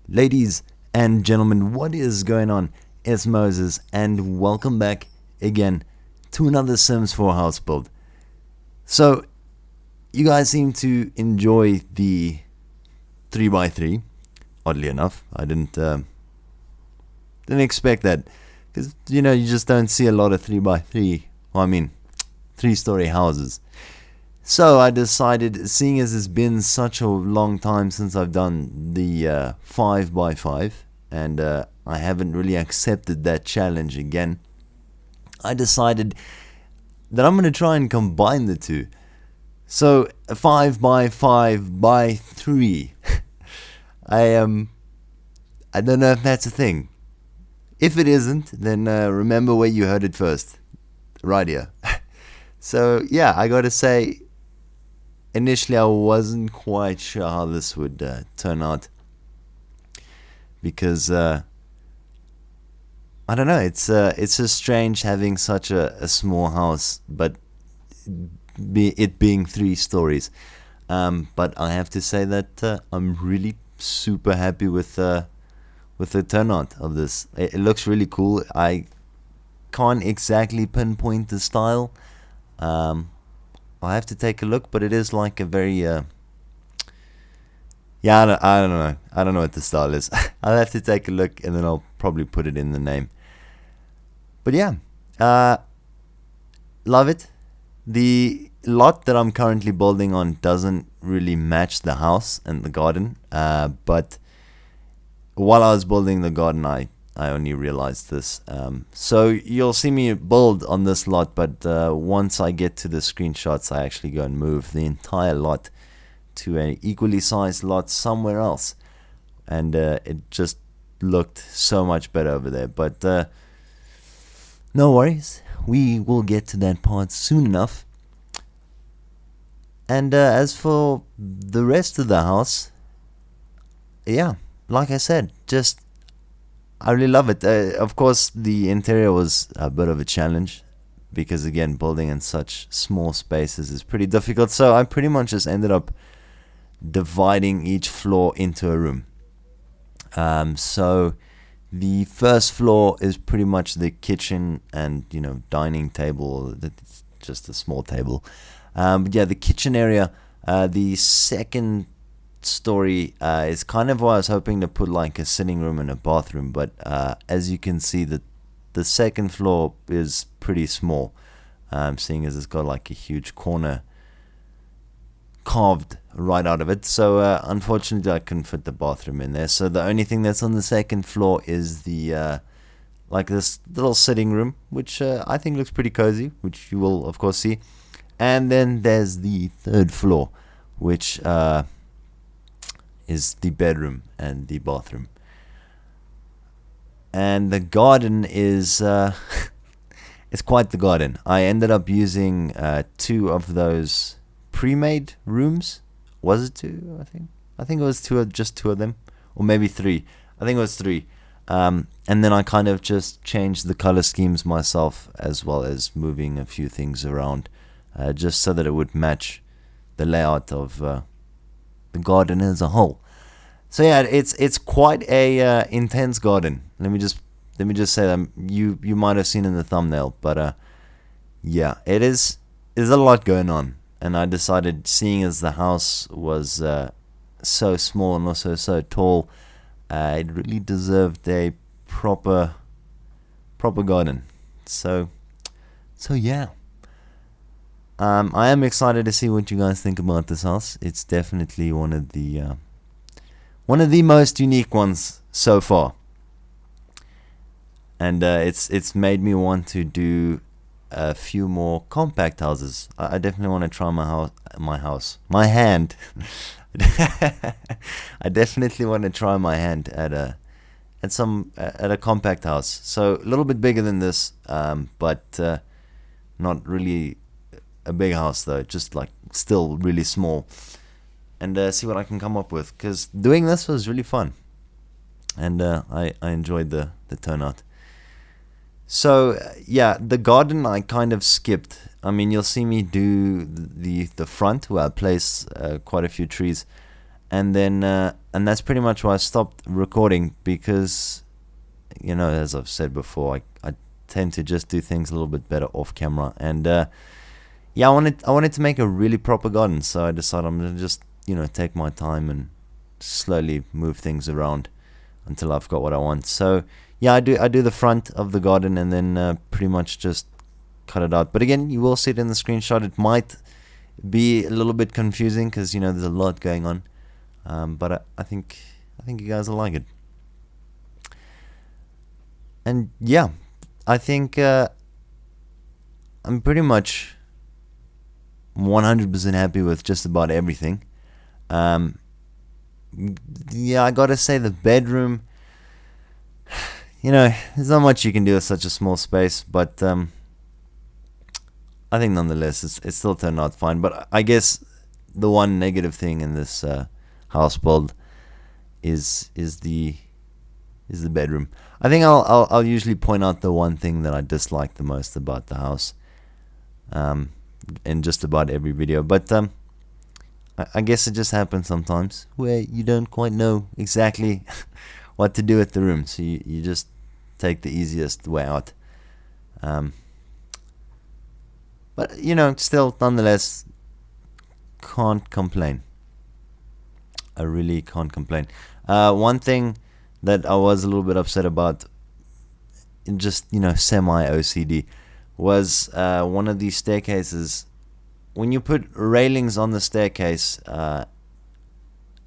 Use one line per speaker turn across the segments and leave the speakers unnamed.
Ladies and gentlemen, what is going on? It's Moses, and welcome back again to another Sims 4 house build. So, you guys seem to enjoy the 3x3. Oddly enough, I didn't expect that, because you just don't see a lot of 3x3. Well, I mean, 3-story houses. So I decided, seeing as it's been such a long time since I've done the 5x5, and I haven't really accepted that challenge again, I decided that I'm going to try and combine the two. So 5x5 by 3. I don't know if that's a thing. If it isn't, then remember where you heard it first. Right here. So yeah, I gotta say, initially I wasn't quite sure how this would turn out, because I don't know, it's just strange having such a small house, but it being 3 stories. But I have to say that I'm really super happy with the turnout of this. It looks really cool. I can't exactly pinpoint the style. I'll have to take a look, but it is like a very yeah, I don't know. I don't know what the style is. I'll have to take a look, and then I'll probably put it in the name. But yeah, love it. The lot that I'm currently building on doesn't really match the house and the garden. But while I was building the garden, I only realized this. So you'll see me build on this lot, but once I get to the screenshots, I actually go and move the entire lot to an equally sized lot somewhere else. And it just looked so much better over there. But no worries. We will get to that part soon enough. And as for the rest of the house, yeah, like I said, I really love it. Of course, the interior was a bit of a challenge, because again, building in such small spaces is pretty difficult. So I pretty much just ended up dividing each floor into a room. So the first floor is pretty much the kitchen and dining table. It's just a small table. But yeah, the kitchen area. The second story is kind of where I was hoping to put like a sitting room and a bathroom, but as you can see, the second floor is pretty small, seeing as it's got like a huge corner carved right out of it. So unfortunately I couldn't fit the bathroom in there, so the only thing that's on the second floor is the like this little sitting room, which I think looks pretty cozy, which you will of course see. And then there's the third floor, which is the bedroom and the bathroom. And the garden is it's quite the garden. I ended up using 2 of those pre-made rooms. Was it 2? I think it was 2, just 2 of them, or maybe 3. I think it was 3. And then I kind of just changed the color schemes myself, as well as moving a few things around, just so that it would match the layout of the garden as a whole. So yeah, it's quite a intense garden. Let me just say that you might have seen in the thumbnail, but yeah, it is a lot going on. And I decided, seeing as the house was so small and also so tall, it really deserved a proper garden. So yeah. I am excited to see what you guys think about this house. It's definitely one of the most unique ones so far, and it's made me want to do a few more compact houses. I definitely want to try my hand. I definitely want to try my hand at a compact house. So a little bit bigger than this, but not really a big house though. Just like still really small. And see what I can come up with, because doing this was really fun, and I enjoyed the turnout. So yeah, the garden I kind of skipped. I mean, you'll see me do the front, where I place quite a few trees, and then and that's pretty much why I stopped recording, because as I've said before, I tend to just do things a little bit better off camera. And yeah, I wanted to make a really proper garden, so I decided I'm gonna just take my time and slowly move things around until I've got what I want. So yeah, I do the front of the garden, and then pretty much just cut it out. But again, you will see it in the screenshot. It might be a little bit confusing because there's a lot going on, but I think you guys will like it. And yeah, I think I'm pretty much 100% happy with just about everything. Um, yeah, I gotta say the bedroom. There's not much you can do with such a small space, but I think nonetheless it still turned out fine. But I guess the one negative thing in this house build is the bedroom. I think I'll usually point out the one thing that I dislike the most about the house, in just about every video. But I guess it just happens sometimes where you don't quite know exactly what to do with the room, so you just take the easiest way out. Um, but still, nonetheless, can't complain. I really can't complain. One thing that I was a little bit upset about, just semi OCD, was one of these staircases. When you put railings on the staircase, and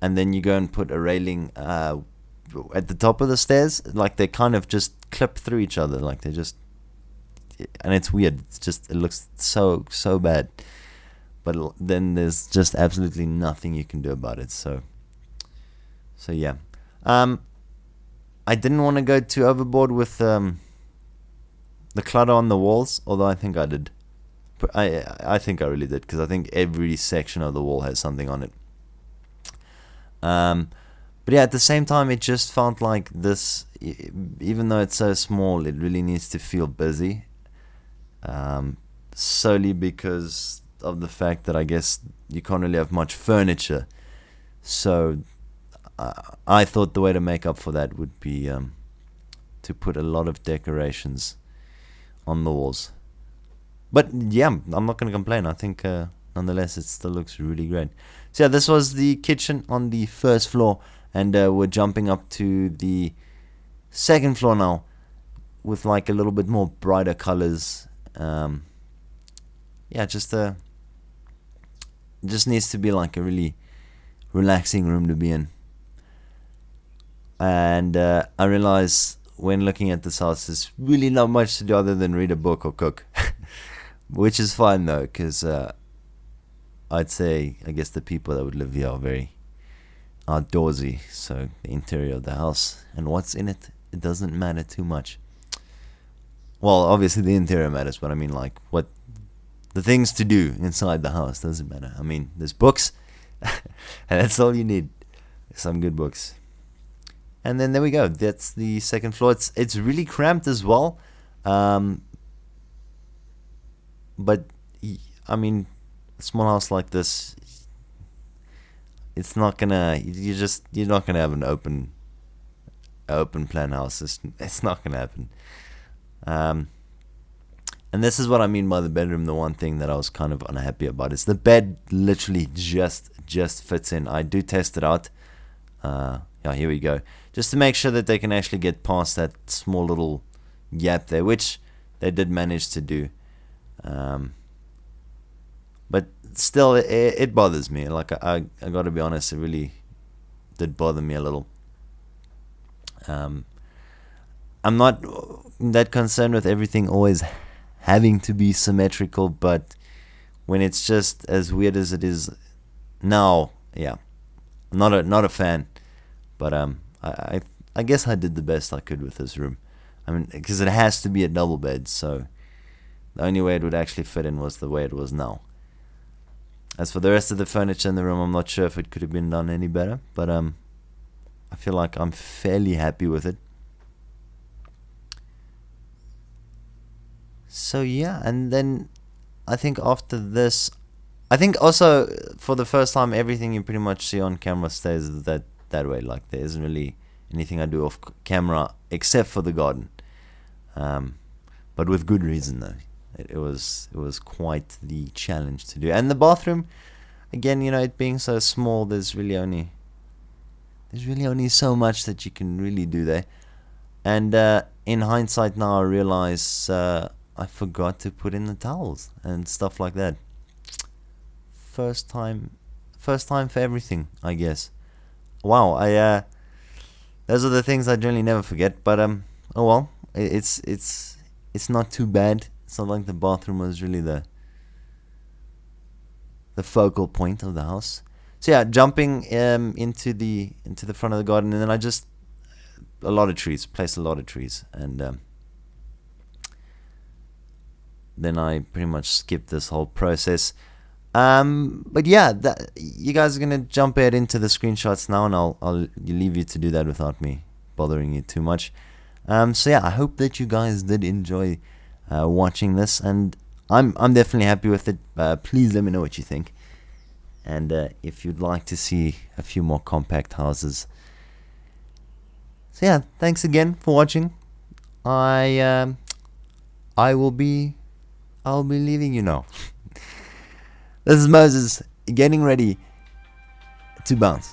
then you go and put a railing at the top of the stairs, like they kind of just clip through each other, like they just, and it's weird. It looks so bad. But then there's just absolutely nothing you can do about it. So yeah. I didn't want to go too overboard with the clutter on the walls, although I think I did. But I think I really did, because I think every section of the wall has something on it. But yeah, at the same time, it just felt like this, even though it's so small, it really needs to feel busy. Solely because of the fact that I guess you can't really have much furniture. So I thought the way to make up for that would be to put a lot of decorations on the walls. But yeah, I'm not going to complain. I think nonetheless it still looks really great. So yeah, this was the kitchen on the first floor, and we're jumping up to the second floor now with like a little bit more brighter colors. Yeah, just needs to be like a really relaxing room to be in. And I realize when looking at this house, there's really not much to do other than read a book or cook, which is fine though, because I'd say, I guess the people that would live here are very outdoorsy, so the interior of the house and what's in it doesn't matter too much. Well, obviously the interior matters, but I mean like what the things to do inside the house doesn't matter. I mean, there's books, and that's all you need. Some good books. And then there we go. That's the second floor. It's really cramped as well. But I mean, a small house like this, it's not gonna. You're not gonna have an open plan house. It's not gonna happen. And this is what I mean by the bedroom. The one thing that I was kind of unhappy about is the bed literally just fits in. I do test it out. Yeah, here we go. Just to make sure that they can actually get past that small little gap there, which they did manage to do. But still, it bothers me. Like I got to be honest, it really did bother me a little. I'm not that concerned with everything always having to be symmetrical, but when it's just as weird as it is now, yeah, not a fan. But I guess I did the best I could with this room. I mean, because it has to be a double bed, so the only way it would actually fit in was the way it was now. As for the rest of the furniture in the room, I'm not sure if it could have been done any better, but I feel like I'm fairly happy with it. So yeah, and then I think after this, I think also for the first time, everything you pretty much see on camera stays that way. Like there isn't really anything I do off camera except for the garden, but with good reason though. It was quite the challenge to do. And the bathroom, again, it being so small, there's really only so much that you can really do there. And in hindsight now, I realize I forgot to put in the towels and stuff like that. First time, first time for everything, I guess. Wow, I those are the things I generally never forget. But oh well, it's not too bad. It's not like the bathroom was really the focal point of the house. So yeah, jumping into the front of the garden, and then I just a lot of trees, placed a lot of trees, and then I pretty much skipped this whole process. But yeah, you guys are gonna jump ahead into the screenshots now, and I'll leave you to do that without me bothering you too much. So yeah, I hope that you guys did enjoy watching this, and I'm definitely happy with it. Please let me know what you think, and if you'd like to see a few more compact houses. So yeah, thanks again for watching. I I will be I'll be leaving you now. This is Moses getting ready to bounce.